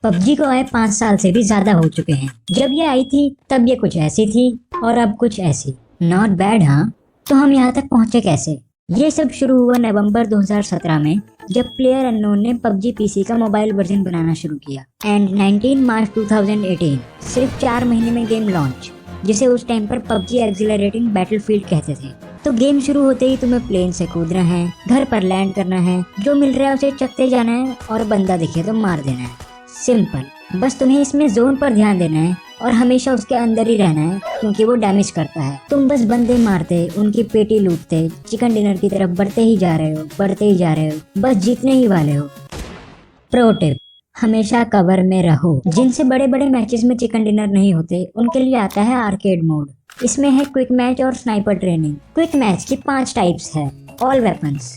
PUBG को आए 5 साल से भी ज्यादा हो चुके हैं। जब ये आई थी तब ये कुछ ऐसी थी और अब कुछ ऐसी। नॉट बैड हाँ। तो हम यहाँ तक पहुँचे कैसे? ये सब शुरू हुआ नवंबर 2017 में, जब प्लेयर अननोन ने पबजी पीसी का मोबाइल वर्जन बनाना शुरू किया। एंड 19 मार्च 2018, सिर्फ 4 महीने में गेम लॉन्च, जिसे उस टाइम पर पबजी एक्सिलरेटिंग बैटलफील्ड कहते थे। तो गेम शुरू होते ही तुम्हें प्लेन से कूदना है, घर पर लैंड करना है, जो मिल रहा है उसे चकते जाना है और बंदा दिखे तो मार देना है। सिंपल। बस तुम्हें इसमें जोन पर ध्यान देना है और हमेशा उसके अंदर ही रहना है, क्योंकि वो डैमेज करता है। तुम बस बंदे मारते, उनकी पेटी लूटते, चिकन डिनर की तरफ बढ़ते ही जा रहे हो, बस जीतने ही वाले हो। प्रो टिप, हमेशा कवर में रहो। जिनसे बड़े बड़े मैचेस में चिकन डिनर नहीं होते, उनके लिए आता है आर्केड मोड। इसमें है क्विक मैच और स्नाइपर ट्रेनिंग। क्विक मैच की 5 टाइप्स है। ऑल वेपन्स,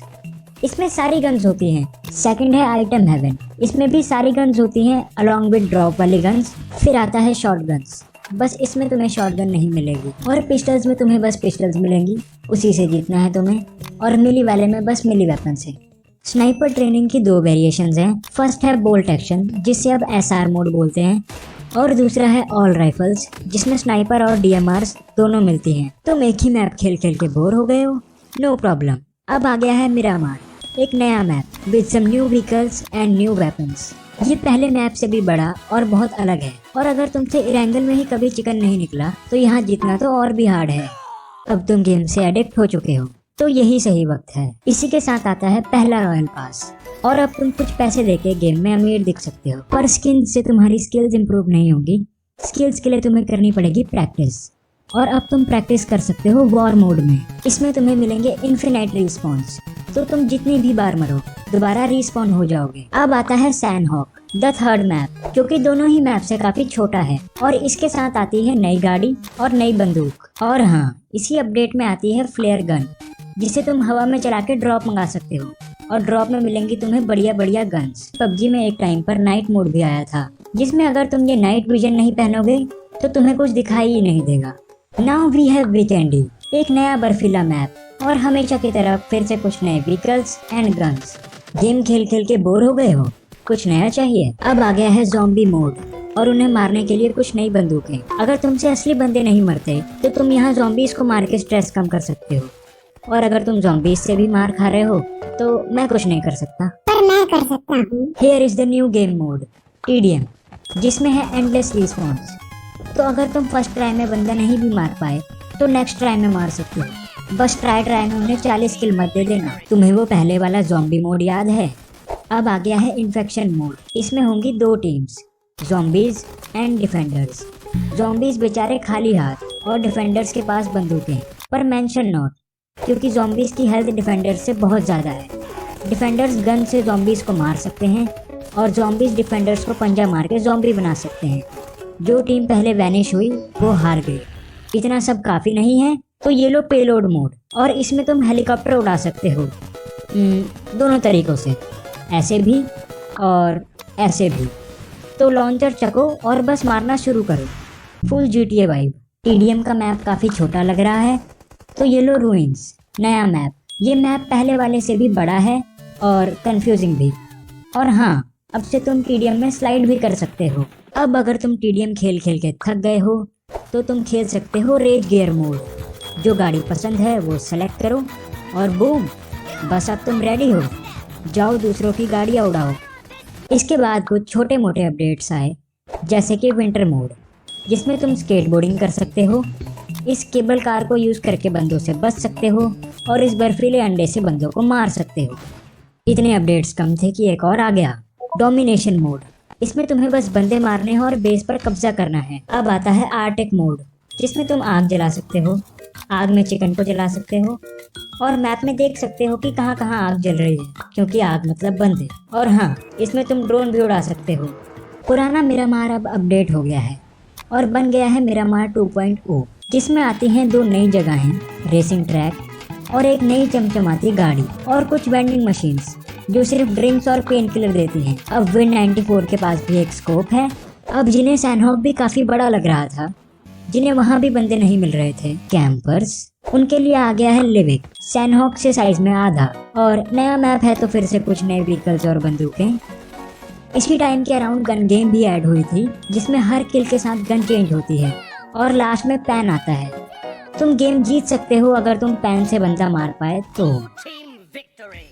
इसमें सारी गन्स होती हैं। सेकंड है आइटम हेवन, इसमें भी सारी गन्स होती हैं अलॉन्ग विद ड्रॉप वाली गन्स। फिर आता है शॉर्ट गन्स, बस इसमें तुम्हें शॉर्ट गन नहीं मिलेगी। और पिस्टल्स में तुम्हें बस पिस्टल्स मिलेंगी, उसी से जीतना है तुम्हें। और मिली वाले में बस मिली वेपन से। स्नाइपर ट्रेनिंग की 2 वेरिएशंस हैं। फर्स्ट है बोल्ट एक्शन, जिसे अब एसआर मोड बोलते हैं, और दूसरा है ऑल राइफल्स, जिसमें स्नाइपर और डीएमआरस दोनों मिलती हैं। तुम एक ही मैप खेल खेल के बोर हो गए हो? नो प्रॉब्लम, अब आ गया है मिरामार, एक नया map with some new vehicles and new weapons. ये पहले मैप से भी बड़ा और बहुत अलग है। और अगर तुमसे इरेंगल में ही कभी चिकन नहीं निकला, तो यहाँ जीतना तो और भी हार्ड है। अब तुम गेम से एडिक्ट हो चुके हो, तो यही सही वक्त है। इसी के साथ आता है पहला रॉयल पास, और अब तुम कुछ पैसे देके गेम में अमीर दिख सकते हो। पर स्किन से तुम्हारी स्किल्स इंप्रूव नहीं होगी। स्किल्स के लिए तुम्हें करनी पड़ेगी प्रैक्टिस। और अब तुम प्रैक्टिस कर सकते हो वॉर मोड में। इसमें तुम्हें मिलेंगे इन्फिनाइट रिस्पॉन्स, तो तुम जितनी भी बार मरो दोबारा रिस्पॉन हो जाओगे। अब आता है सैंडहॉक, द थर्ड मैप, जो कि दोनों ही मैप से काफी छोटा है। और इसके साथ आती है नई गाड़ी और नई बंदूक। और हाँ, इसी अपडेट में आती है फ्लेयर गन, जिसे तुम हवा में चला के ड्रॉप मंगा सकते हो। और ड्रॉप में मिलेंगी तुम्हें बढ़िया बढ़िया गन्स। पबजी में एक टाइम पर नाइट मोड भी आया था, जिसमें अगर तुम ये नाइट विजन नहीं पहनोगे तो तुम्हें कुछ दिखाई ही नहीं देगा। नाउ वी हैव वीकेंडी, एक नया बर्फीला मैप, और हमेशा की तरह फिर से कुछ नए व्हीकल्स एंड गन्स। गेम खेल खेल के बोर हो गए हो? कुछ नया चाहिए? अब आ गया है ज़ॉम्बी मोड, और उन्हें मारने के लिए कुछ नई बंदूकें। अगर तुमसे असली बंदे नहीं मरते, तो तुम यहाँ ज़ॉम्बीज को मार के स्ट्रेस कम कर सकते हो। और अगर तुम ज़ॉम्बीज से भी मार खा रहे हो, तो मैं कुछ नहीं कर सकता, पर मैं कर सकता हूँ। Here is the new game mode, TDM, जिसमें है एंडलेस रिस्पॉन्स। तो अगर तुम फर्स्ट ट्राई में बंदा नहीं भी मार पाए, तो नेक्स्ट ट्राई में मार सकते हो। बस ट्राई में उन्हें 40 किल मत दे देना। तुम्हें वो पहले वाला ज़ॉम्बी मोड याद है? अब आ गया है इन्फेक्शन मोड। इसमें होंगी 2 teams, zombies and defenders. Zombies बेचारे खाली हाथ, और डिफेंडर्स के पास बंदूकें। पर मेंशन नोट, क्योंकि ज़ॉम्बीज की हेल्थ डिफेंडर्स से बहुत ज़्यादा है। डिफेंडर्स गन से ज़ॉम्बीज को मार सकते हैं, और ज़ॉम्बीज डिफेंडर्स को पंजा मार के ज़ॉम्बी बना सकते हैं। जो टीम पहले वैनिश हुई वो हार गई। इतना सब काफ़ी नहीं है, तो ये लो पेलोड मोड, और इसमें तुम हेलीकॉप्टर उड़ा सकते हो। दोनों तरीक़ों से, ऐसे भी और ऐसे भी। तो लॉन्चर चको और बस मारना शुरू करो। Full GTA vibe. टीडीएम का मैप काफ़ी छोटा लग रहा है, तो ये लो रूइंस, नया मैप। ये मैप पहले वाले से भी बड़ा है और कंफ्यूजिंग भी। और हाँ, अब से तुम टीडीएम में स्लाइड भी कर सकते हो। अब अगर तुम टीडीएम खेल खेल के थक गए हो, तो तुम खेल सकते हो रेज गियर मोड। जो गाड़ी पसंद है वो सेलेक्ट करो, और बूम, बस अब तुम रेडी हो। जाओ दूसरों की गाड़ियाँ उड़ाओ। इसके बाद कुछ छोटे मोटे अपडेट्स आए, जैसे कि विंटर मोड, जिसमें तुम स्केटबोर्डिंग कर सकते हो। इस केबल कार को यूज़ करके बंदों से बच सकते हो, और इस बर्फीले अंडे से बंदों को मार सकते हो। इतने अपडेट्स कम थे कि एक और आ गया, डोमिनेशन मोड। इसमें तुम्हें बस बंदे मारने हैं और बेस पर कब्जा करना है। अब आता है आर्टिक मोड, जिसमें तुम आग जला सकते हो। आग में चिकन को जला सकते हो, और मैप में देख सकते हो कि कहाँ कहाँ आग जल रही है, क्योंकि आग मतलब बंदे। और हाँ, इसमें तुम ड्रोन भी उड़ा सकते हो। पुराना मिरामार अब अपडेट हो गया है, और बन गया है मिरामार 2.0, जिसमें आती हैं 2 नई जगहें, रेसिंग ट्रैक और एक नई चमचमाती गाड़ी, और कुछ वेंडिंग मशीन्स जो सिर्फ ड्रिंक्स और पेन किलर देती हैं। अब विन 94 के पास भी एक स्कोप है। अब जिन्हें सैंडहॉक भी काफ़ी बड़ा लग रहा था, जिन्हें वहाँ भी बंदे नहीं मिल रहे थे, कैंपर्स, उनके लिए आ गया है लिविक, सैंडहॉक से साइज में आधा। और नया मैप है, तो फिर से कुछ नए व्हीकल्स और बंदूकें। इसी टाइम के अराउंड गन गेम भी ऐड हुई थी, जिसमें हर किल के साथ गन चेंज होती है और लास्ट में पैन आता है। तुम गेम जीत सकते हो अगर तुम पैन से बंदा मार पाए तो।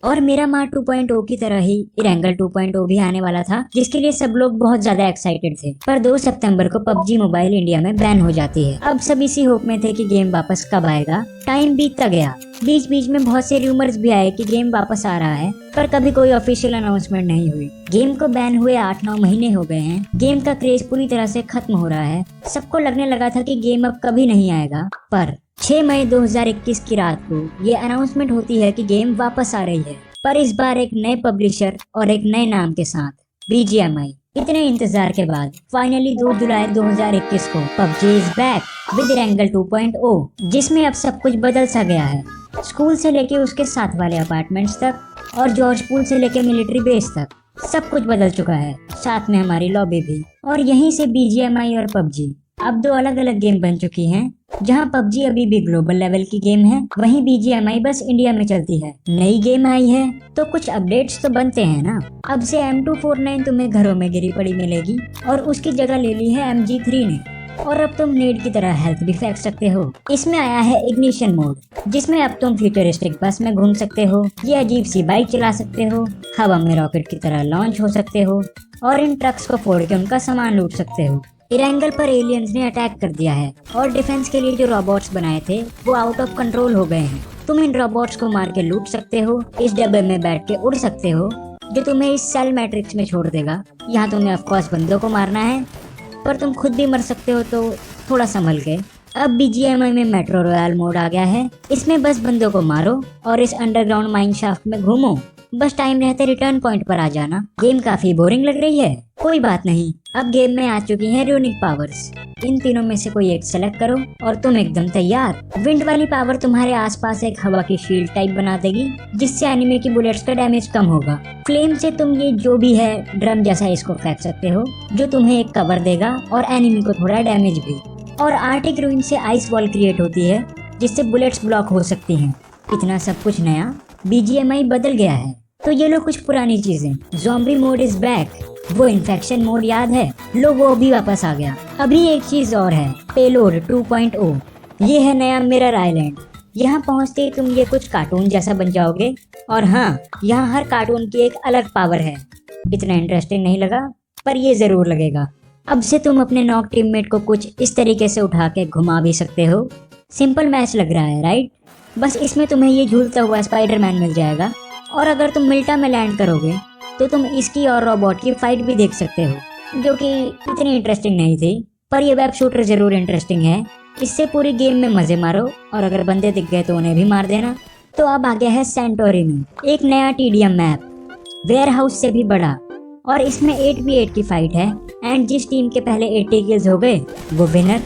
और मेरा मार 2.0 की तरह ही इरेंगल 2.0 भी आने वाला था, जिसके लिए सब लोग बहुत ज्यादा एक्साइटेड थे। पर 2 सितंबर को पबजी मोबाइल इंडिया में बैन हो जाती है। अब सब इसी होप में थे कि गेम वापस कब आएगा। टाइम बीतता गया, बीच बीच में बहुत से रूमर्स भी आए कि गेम वापस आ रहा है, पर कभी कोई ऑफिशियल अनाउंसमेंट नहीं हुई। गेम को बैन हुए 8-9 महीने हो गए हैं। गेम का क्रेज पूरी तरह से खत्म हो रहा है। सबको लगने लगा था कि गेम अब कभी नहीं आएगा, पर 6 मई 2021 की रात को ये अनाउंसमेंट होती है कि गेम वापस आ रही है, पर इस बार एक नए पब्लिशर और एक नए नाम के साथ, BGMI। इतने इंतजार के बाद फाइनली 2 जुलाई 2021 को PUBG is back with Erangel 2.0, जिसमें अब सब कुछ बदल सा गया है। स्कूल से लेके उसके साथ वाले अपार्टमेंट्स तक और जॉर्ज पूल से लेके मिलिट्री बेस तक सब कुछ बदल चुका है, साथ में हमारी लॉबी भी। और यहीं से BGMI और पबजी अब 2 अलग अलग गेम बन चुकी हैं। जहां पबजी अभी भी ग्लोबल लेवल की गेम है, वहीं BGMI बस इंडिया में चलती है। नई गेम आई है तो कुछ अपडेट्स तो बनते हैं ना। अब से M249 तुम्हें घरों में गिरी पड़ी मिलेगी और उसकी जगह ले ली है MG3 ने। और अब तुम नेड की तरह हेल्थ भी फेंक सकते हो। इसमें आया है इग्निशन मोड, जिसमें अब तुम फ्यूचरिस्टिक बस में घूम सकते हो, ये अजीब सी बाइक चला सकते हो, हवा में रॉकेट की तरह लॉन्च हो सकते हो और इन ट्रक्स को फोड़ के उनका सामान लूट सकते हो। इरेंगल पर एलियंस ने अटैक कर दिया है और डिफेंस के लिए जो रोबोट्स बनाए थे वो आउट ऑफ कंट्रोल हो गए हैं। तुम इन रोबोट्स को मार के लूट सकते हो, इस डब्बे में बैठ के उड़ सकते हो जो तुम्हें इस सेल मैट्रिक्स में छोड़ देगा। यहाँ तुम्हें ऑफकोर्स बंदों को मारना है, पर तुम खुद भी मर सकते हो, तो थोड़ा संभल के। अब BGMI में मेट्रो रॉयल मोड आ गया है। इसमें बस बंदों को मारो और इस अंडरग्राउंड माइन शाफ्ट में घूमो। बस टाइम रहते रिटर्न पॉइंट पर आ जाना। गेम काफी बोरिंग लग रही है, कोई बात नहीं, अब गेम में आ चुकी हैं यूनिक पावर्स। इन तीनों में से कोई एक सेलेक्ट करो और तुम एकदम तैयार। विंड वाली पावर तुम्हारे आसपास एक हवा की शील्ड टाइप बना देगी, जिससे एनिमी की बुलेट्स का डैमेज कम होगा। फ्लेम से तुम ये जो भी है ड्रम जैसा इसको फेंक सकते हो, जो तुम्हें एक कवर देगा और एनिमी को थोड़ा डैमेज भी। और आर्टिक रूइन से आइस वॉल क्रिएट होती है, जिससे बुलेट्स ब्लॉक हो सकती हैं। इतना सब कुछ नया, BGMI बदल गया है। तो ये लो कुछ पुरानी चीजें। ज़ॉम्बी मोड इज बैक, वो इन्फेक्शन मोड याद है, लो वो भी वापस आ गया। अभी एक चीज और है, पेलोड 2.0। ये है नया मिरर आइलैंड। यहाँ पहुँचते ही तुम ये कुछ कार्टून जैसा बन जाओगे। और हाँ, यहाँ हर कार्टून की एक अलग पावर है। इतना इंटरेस्टिंग नहीं लगा, पर ये जरूर लगेगा। अब से तुम अपने नॉक टीममेट को कुछ इस तरीके से उठा के घुमा भी सकते हो। सिंपल मैच लग रहा है, राइट? बस इसमें तुम्हें ये झूलता हुआ स्पाइडरमैन मिल जाएगा। और अगर तुम मिल्टा में लैंड करोगे तो तुम इसकी और रोबोट की फाइट भी देख सकते हो, जो कि इतनी इंटरेस्टिंग नहीं थी, पर ये वेब शूटर जरूर इंटरेस्टिंग है। इससे पूरी गेम में मजे मारो और अगर बंदे दिख गए तो उन्हें भी मार देना। तो अब आ गया है सैंटोरिनी, एक नया TDM मैप, वेयर हाउस से भी बड़ा, और इसमें 8v8 की फाइट है। एंड जिस टीम के पहले 80 किल्स हो गए वो विनर।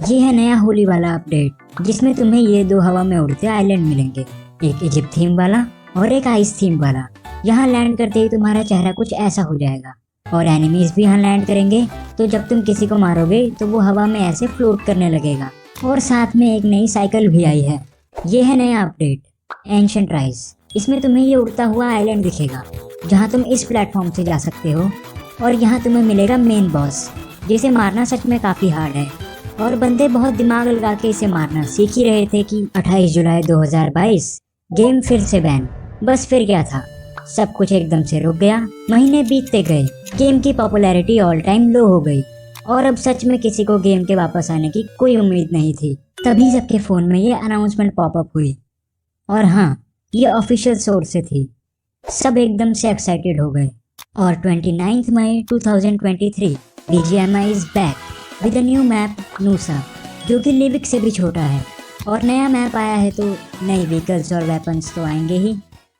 ये है नया होली वाला अपडेट, जिसमें तुम्हें ये 2 हवा में उड़ते आइलैंड मिलेंगे, एक इजिप्ट थीम वाला और एक आइस थीम वाला। यहाँ लैंड करते ही तुम्हारा चेहरा कुछ ऐसा हो जाएगा और एनिमीज भी यहाँ लैंड करेंगे, तो जब तुम किसी को मारोगे तो वो हवा में ऐसे फ्लोट करने लगेगा। और साथ में एक नई साइकिल भी आई है। ये है नया अपडेट, एंशिएंट राइज। इसमें तुम्हें ये उड़ता हुआ आइलैंड दिखेगा, जहाँ तुम इस प्लेटफॉर्म से जा सकते हो और यहाँ तुम्हें मिलेगा मेन बॉस, जिसे मारना सच में काफी हार्ड है। और बंदे बहुत दिमाग लगा के इसे मारना सीख ही रहे थे कि 28 जुलाई 2022 गेम फिर से बैन। बस फिर क्या था, सब कुछ एकदम से रुक गया। महीने बीतते गए, गेम की पॉपुलैरिटी ऑल टाइम लो हो गई और अब सच में किसी को गेम के वापस आने की कोई उम्मीद नहीं थी। तभी सबके फोन में ये अनाउंसमेंट पॉपअप हुई और हाँ, ये ऑफिशियल सोर्स से थी। सब एकदम से एक्साइटेड हो गए और 29 मई 2023 BGMI is back with a new map नूसा, जो कि लिविक से भी छोटा है। और नया मैप आया है तो नई व्हीकल्स और वेपन्स तो आएंगे ही।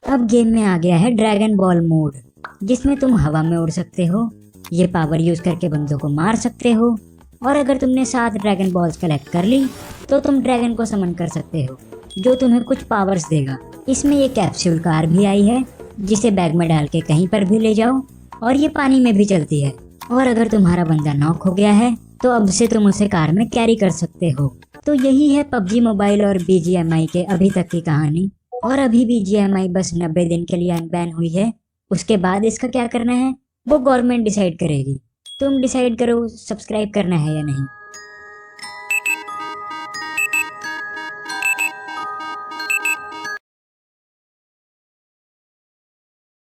अब गेम में आ गया है ड्रैगन बॉल मोड, जिसमें तुम हवा में उड़ सकते हो, ये पावर यूज करके बंदों को मार सकते हो और अगर तुमने 7 ड्रैगन बॉल्स कलेक्ट कर ली तो तुम ड्रैगन को समन कर सकते हो, जो तुम्हें कुछ पावर्स देगा। इसमें ये कैप्सूल कार भी आई है, जिसे बैग में डाल के कहीं पर भी ले जाओ और ये पानी में भी चलती है। और अगर तुम्हारा बंदा नॉक हो गया है तो अब से तुम उसे कार में कैरी कर सकते हो। तो यही है पबजी मोबाइल और BGMI के अभी तक की कहानी। और अभी BGMI बस 90 दिन के लिए अनबैन हुई है उसके बाद इसका क्या करना है वो गवर्नमेंट डिसाइड करेगी। तुम डिसाइड करो सब्सक्राइब करना है या नहीं।